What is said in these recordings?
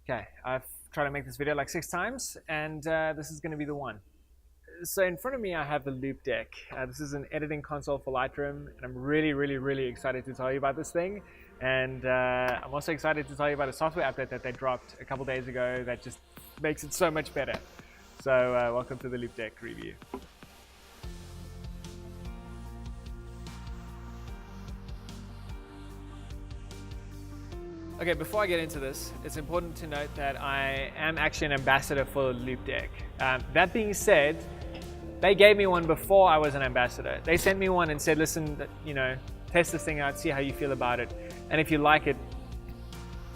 Okay, I've tried to make this video like 6 times, and this is going to be the one. So in front of me I have the Loupedeck. This is an editing console for Lightroom, and I'm really excited to tell you about this thing. And I'm also excited to tell you about a software update that they dropped a couple days ago that just makes it so much better. So welcome to the Loupedeck review. Okay, before I get into this, it's important to note that I am actually an ambassador for Loupedeck. That being said, they gave me one before I was an ambassador. They sent me one and said, listen, test this thing out, see how you feel about it. And if you like it,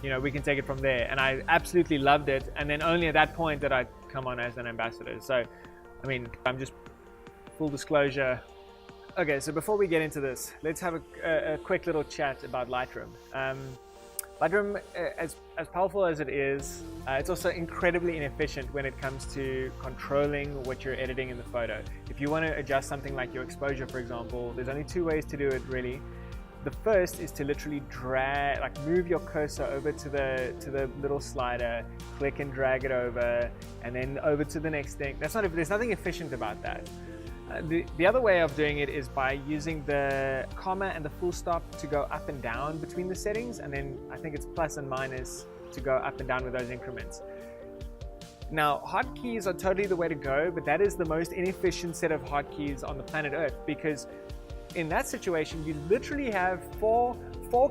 we can take it from there. And I absolutely loved it. And then only at that point did I come on as an ambassador. So, I mean, I'm just full disclosure. Okay, so before we get into this, let's have a quick little chat about Lightroom. Lightroom, as powerful as it is, it's also incredibly inefficient when it comes to controlling what you're editing in the photo. If you want to adjust something like your exposure, for example, there's only two ways to do it really. The first is to literally drag, move your cursor over to the little slider, click and drag it over, and then over to the next thing. There's nothing efficient about that. The other way of doing it is by using the comma and the full stop to go up and down between the settings, and then I think it's plus and minus to go up and down with those increments. Now, hotkeys are totally the way to go, but that is the most inefficient set of hotkeys on the planet Earth, because in that situation, you literally have four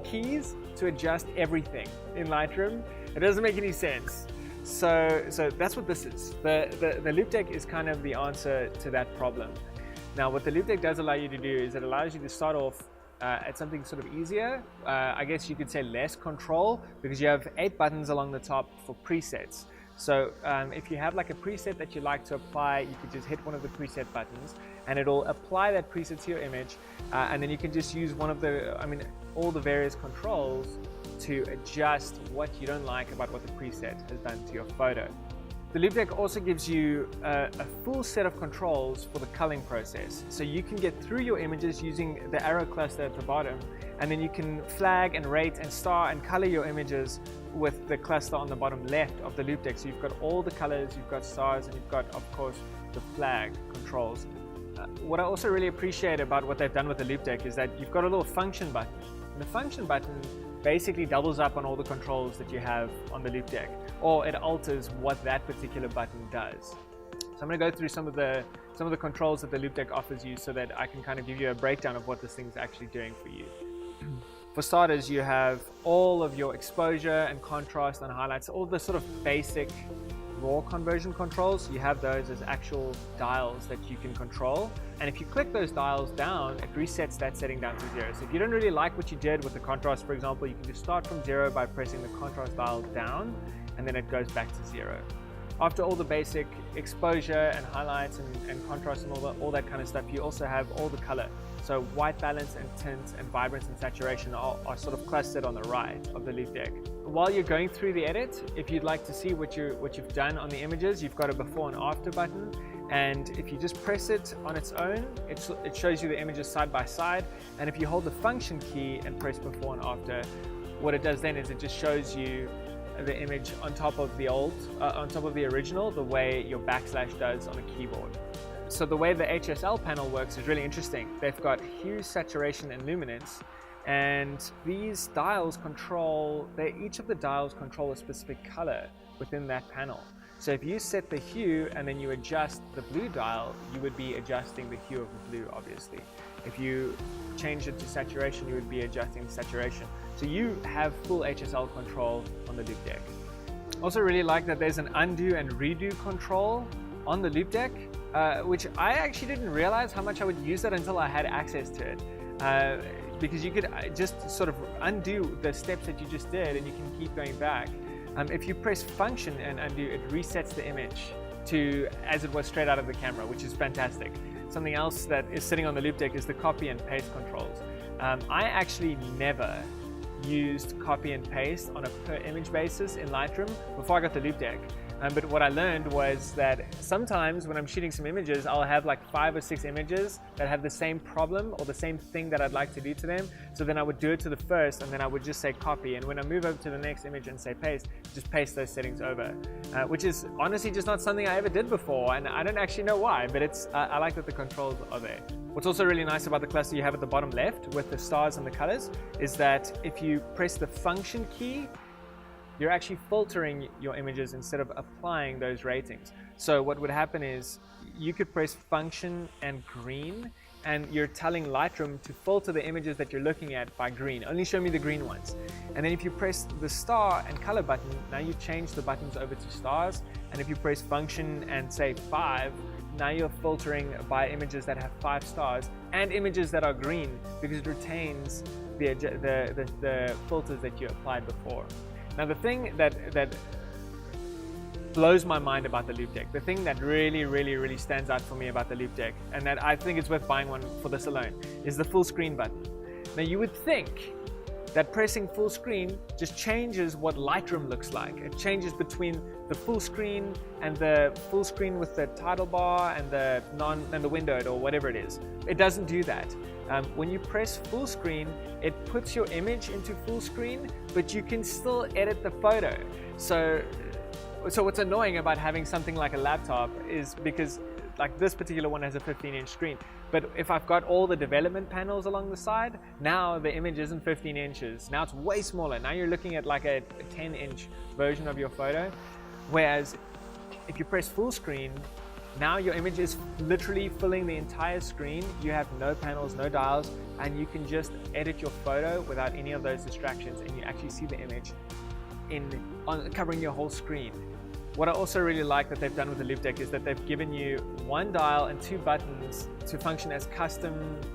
keys to adjust everything in Lightroom. It doesn't make any sense. So that's what this is. The Loupedeck is kind of the answer to that problem. Now, what the Loupedeck does allow you to do is it allows you to start off at something sort of easier. I guess you could say less control, because you have 8 buttons along the top for presets. So if you have like a preset that you like to apply, you could just hit one of the preset buttons and it'll apply that preset to your image. And then you can just use all the various controls to adjust what you don't like about what the preset has done to your photo. The Loupedeck also gives you a full set of controls for the culling process. So you can get through your images using the arrow cluster at the bottom, and then you can flag and rate and star and color your images with the cluster on the bottom left of the Loupedeck. So you've got all the colors, you've got stars, and you've got, of course, the flag controls. What I also really appreciate about what they've done with the Loupedeck is that you've got a little function button. And the function button basically doubles up on all the controls that you have on the Loupedeck, or it alters what that particular button does. So I'm going to go through some of the controls that the Loupedeck offers you so that I can kind of give you a breakdown of what this thing's actually doing for you. For starters, you have all of your exposure and contrast and highlights, all the sort of basic raw conversion controls. You have those as actual dials that you can control, and if you click those dials down, it resets that setting down to 0. So if you don't really like what you did with the contrast, for example, you can just start from 0 by pressing the contrast dial down, and then it goes back to 0. After all the basic exposure and highlights and contrast and all that kind of stuff, you also have all the color. So white balance and tint and vibrance and saturation are sort of clustered on the right of the Loupedeck. While you're going through the edit, if you'd like to see what you've done on the images, you've got a before and after button. And if you just press it on its own, it shows you the images side by side. And if you hold the function key and press before and after, what it does then is it just shows you the image on top of the original, the way your backslash does on a keyboard. So the way the HSL panel works is really interesting. They've got hue, saturation, and luminance, and these dials each of the dials control a specific color within that panel. So if you set the hue and then you adjust the blue dial, you would be adjusting the hue of the blue, obviously. If you change it to saturation, you would be adjusting the saturation. So you have full HSL control on the Loupedeck. Also really like that there's an undo and redo control on the Loupedeck, which I actually didn't realize how much I would use that until I had access to it. Because you could just sort of undo the steps that you just did and you can keep going back. If you press function and undo, it resets the image to as it was straight out of the camera, which is fantastic. Something else that is sitting on the Loupedeck is the copy and paste controls. I actually never used copy and paste on a per image basis in Lightroom before I got the Loupedeck. But what I learned was that sometimes when I'm shooting some images, I'll have like 5 or 6 images that have the same problem or the same thing that I'd like to do to them. So then I would do it to the first, and then I would just say copy. And when I move over to the next image and say paste, just paste those settings over, which is honestly just not something I ever did before. And I don't actually know why, but I like that the controls are there. What's also really nice about the cluster you have at the bottom left with the stars and the colors is that if you press the function key, you're actually filtering your images instead of applying those ratings. So what would happen is you could press function and green, and you're telling Lightroom to filter the images that you're looking at by green. Only show me the green ones. And then if you press the star and color button, now you've changed the buttons over to stars. And if you press function and say 5, now you're filtering by images that have 5 stars and images that are green, because it retains the filters that you applied before. Now the thing that blows my mind about the Loupedeck, the thing that really stands out for me about the Loupedeck, and that I think it's worth buying one for this alone, is the full screen button. Now you would think that pressing full screen just changes what Lightroom looks like. It changes between the full screen and the full screen with the title bar and the windowed or whatever it is. It doesn't do that. When you press full screen, it puts your image into full screen, but you can still edit the photo. So what's annoying about having something like a laptop is because like this particular one has a 15-inch screen, but if I've got all the development panels along the side, now the image isn't 15 inches. Now it's way smaller. Now you're looking at like a 10-inch version of your photo. Whereas if you press full screen, now your image is literally filling the entire screen. You have no panels, no dials, and you can just edit your photo without any of those distractions, and you actually see the image covering your whole screen. What I also really like that they've done with the Loupedeck is that they've given you 1 dial and 2 buttons to function as custom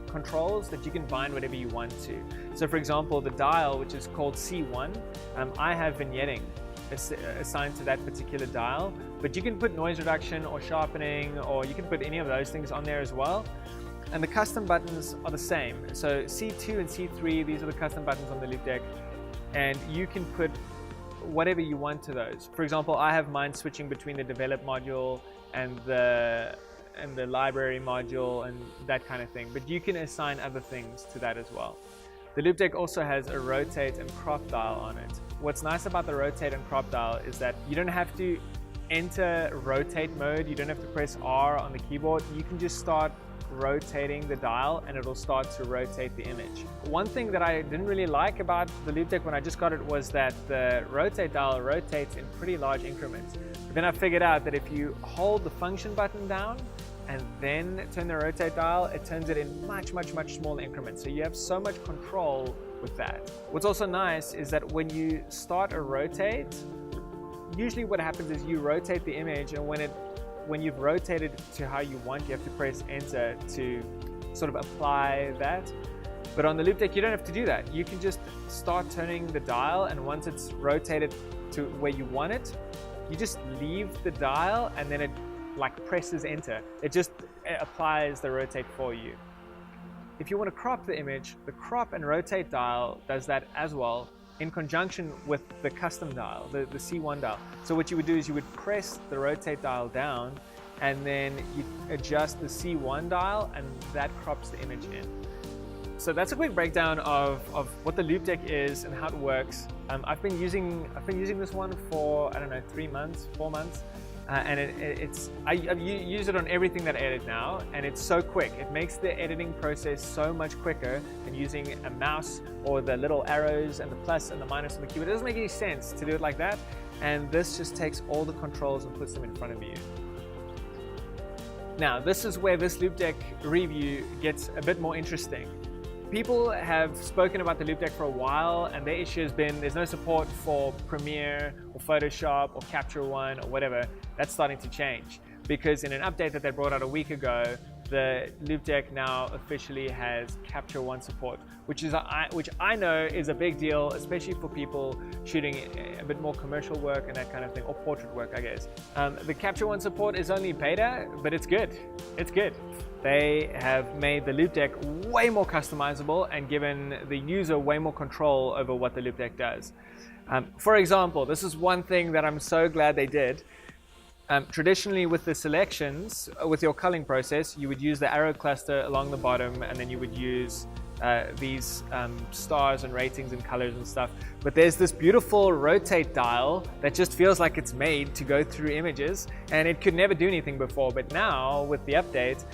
controls that you can bind whatever you want to. So for example, the dial, which is called C1, I have vignetting assigned to that particular dial, but you can put noise reduction or sharpening, or you can put any of those things on there as well. And the custom buttons are the same. So C2 and C3, these are the custom buttons on the Loupedeck, and you can put whatever you want to those. For example, I have mine switching between the develop module and the library module and that kind of thing, but you can assign other things to that as well. The Loupedeck also has a rotate and crop dial on it. What's nice about the rotate and crop dial is that you don't have to enter rotate mode, you don't have to press R on the keyboard, you can just start rotating the dial and it'll start to rotate the image. One thing that I didn't really like about the Loupedeck when I just got it was that the rotate dial rotates in pretty large increments. But then I figured out that if you hold the function button down and then turn the rotate dial, it turns it in much smaller increments. So you have so much control with that. What's also nice is that when you start a rotate, usually what happens is you rotate the image, and when you've rotated to how you want, you have to press enter to sort of apply that. But on the Loupedeck, you don't have to do that. You can just start turning the dial, and once it's rotated to where you want it, you just leave the dial and then it like presses enter. It just applies the rotate for you. If you want to crop the image, the crop and rotate dial does that as well, in conjunction with the custom dial, the C1 dial. So what you would do is you would press the rotate dial down, and then you adjust the C1 dial, and that crops the image in. So that's a quick breakdown of what the Loupedeck is and how it works. I've been using this one for, I don't know, 3 months, 4 months. And I use it on everything that I edit now, and it's so quick. It makes the editing process so much quicker than using a mouse or the little arrows and the plus and the minus on the keyboard. It doesn't make any sense to do it like that, and this just takes all the controls and puts them in front of you. Now, this is where this Loupedeck review gets a bit more interesting. People have spoken about the Loupedeck for a while, and their issue has been there's no support for Premiere or Photoshop or Capture One or whatever. That's starting to change, because in an update that they brought out a week ago, the Loupedeck now officially has Capture One support, which I know is a big deal, especially for people shooting a bit more commercial work and that kind of thing, or portrait work, I guess. The Capture One support is only beta, but it's good. It's good. They have made the Loupedeck way more customizable and given the user way more control over what the Loupedeck does. For example, this is one thing that I'm so glad they did. Traditionally with the selections, with your culling process, you would use the arrow cluster along the bottom, and then you would use these stars and ratings and colors and stuff. But there's this beautiful rotate dial that just feels like it's made to go through images, and it could never do anything before. But now with the update,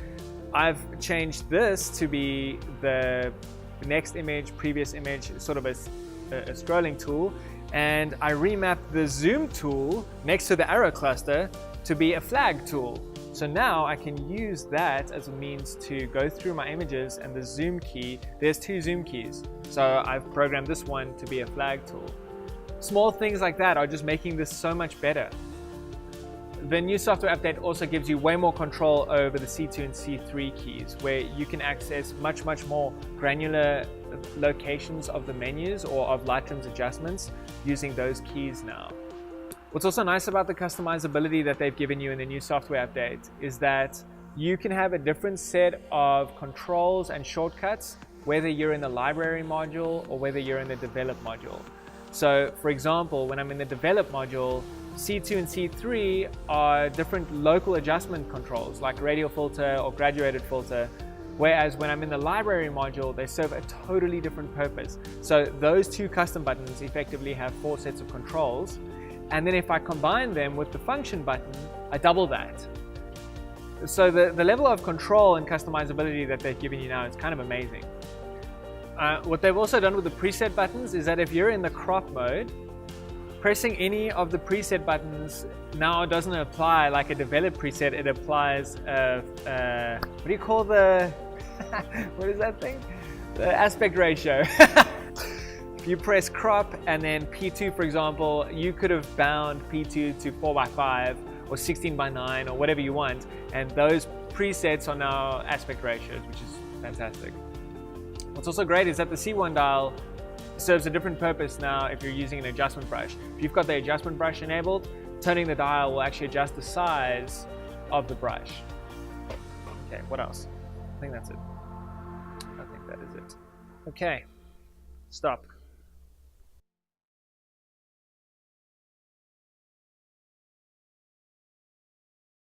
I've changed this to be the next image, previous image, sort of a scrolling tool. And I remapped the zoom tool next to the arrow cluster to be a flag tool. So now I can use that as a means to go through my images, and the zoom key, there's 2 zoom keys. So I've programmed this one to be a flag tool. Small things like that are just making this so much better. The new software update also gives you way more control over the C2 and C3 keys, where you can access much more granular locations of the menus or of Lightroom's adjustments using those keys now. What's also nice about the customizability that they've given you in the new software update is that you can have a different set of controls and shortcuts whether you're in the library module or whether you're in the develop module. So for example, when I'm in the develop module, C2 and C3 are different local adjustment controls like radial filter or graduated filter, whereas when I'm in the library module, they serve a totally different purpose. So those 2 custom buttons effectively have 4 sets of controls, and then if I combine them with the function button, I double that. So the level of control and customizability that they've given you now is kind of amazing. What they've also done with the preset buttons is that if you're in the crop mode, pressing any of the preset buttons now doesn't apply like a develop preset. It applies what do you call the what is that thing? The aspect ratio. If you press crop and then P2, for example, you could have bound P2 to 4:5 or 16:9 or whatever you want, and those presets are now aspect ratios, which is fantastic. What's also great is that the C1 dial serves a different purpose now if you're using an adjustment brush. If you've got the adjustment brush enabled, turning the dial will actually adjust the size of the brush. Okay, what else? I think that's it. I think that is it. Okay, stop.